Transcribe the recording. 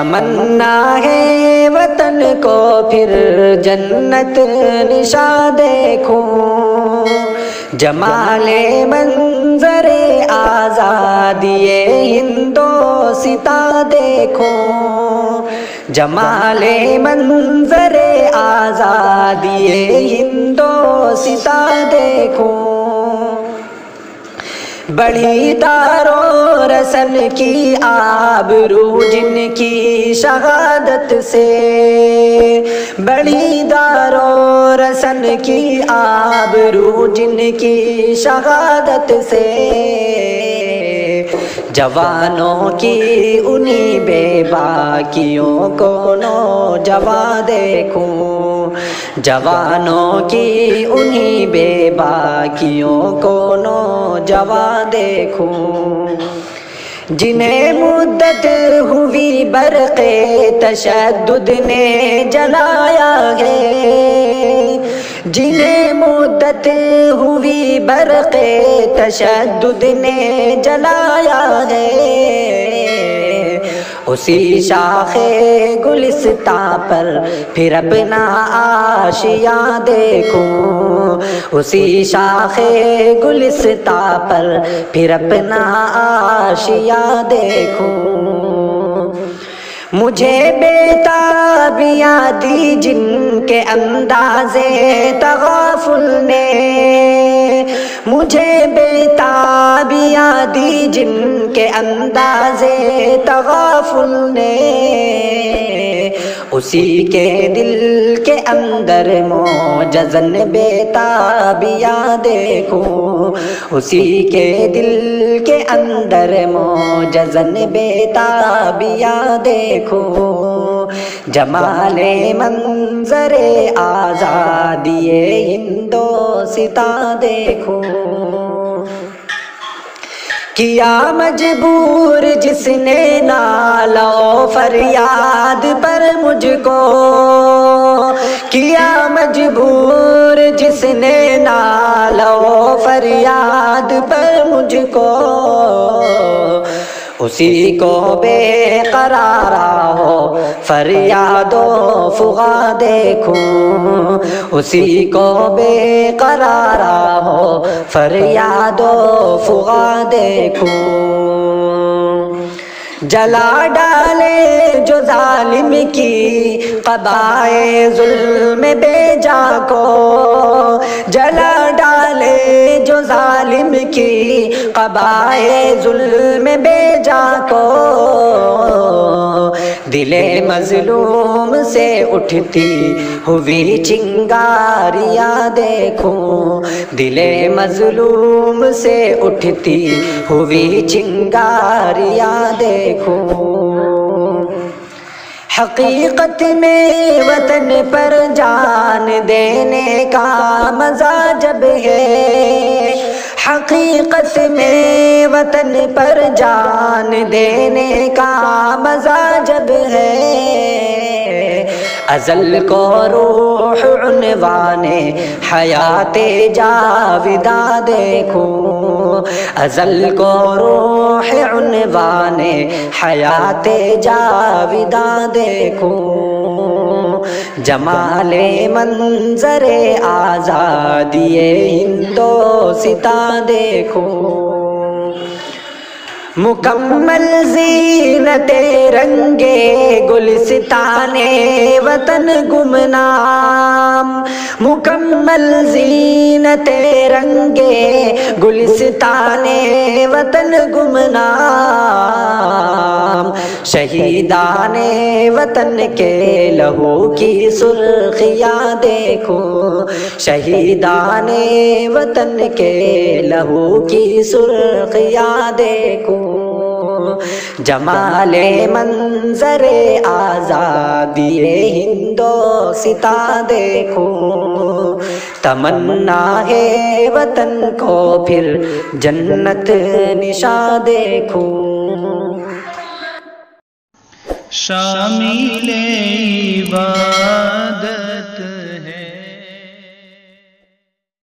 تمنا ہے وطن کو پھر جنت نشاں دیکھوں، جمال منظر آزادی ہندوستاں دیکھوں، جمال منظر آزادی ہندوستاں دیکھوں، بڑی دار و رسن کی آبرو جن کی شہادت سے، بڑی دار و رسن کی آبرو جن کی شہادت سے، جوانوں کی انہی بے باکیوں کو نوجواں دیکھوں، جوانوں کی انہی بے باکیوں کو نوجواں دیکھوں، جنہیں مدت ہوئی برق تشدد نے جلایا ہے، جنہیں مدت ہوئی برق تشدد نے جلایا ہے، اسی شاخ گلستاں پر پھر اپنا آشیاں دیکھوں، اسی شاخ گلستاں پر پھر اپنا آشیاں دیکھوں، مجھے بیتابیاں دی جن کے انداز تغافل نے، مجھے بیتابیاں دی جن کے انداز تغافل نے، اسی کے دل کے اندر موجزن بیتابیاں دیکھوں، اسی کے دل کے اندر موجزن بیتابیاں دیکھوں، جمال منظر آزادی ہندوستاں دیکھوں، کیا مجبور جس نے نالا و فریاد پر مجھ کو، کیا مجبور جس نے نالا و فریاد پر مجھ کو، اسی کو بے قرارا ہو فریاد و فغاں دیکھوں، اسی کو بے قرارا ہو فریاد و فغاں دیکھوں، جلا ڈالے جو ظالم کی قبائے ظلم بے جا کو، جلا ڈالے جو ظالم کی قبائے ظلم بے جا کو، دل مظلوم سے اٹھتی ہوئی چنگاریاں دیکھوں، دل مظلوم سے اٹھتی ہوئی چنگاریاں دیکھوں، حقیقت میں وطن پر جان دینے کا مزہ جب ہے، حقیقت میں وطن پر جان دینے کا مزہ جب ہے، ازل کو روح عنوان حیات جاوداں دیکھوں، ازل کو روح عنوان حیات جاوداں دیکھوں، جمال منظر آزادی ہندوستاں دیکھوں، مکمل زینت رنگے گلستان وطن گمنام، مکمل زینت رنگے گلستان وطن گمنام، شہیدان وطن کے لہو کی سرخیاں دیکھوں، شہیدان وطن کے لہو کی سرخیاں دیکھوں، جمال منظر آزادی ہندوستاں دیکھوں، تمنا ہے وطن کو پھر جنت نشاں دیکھوں، شامل عبادت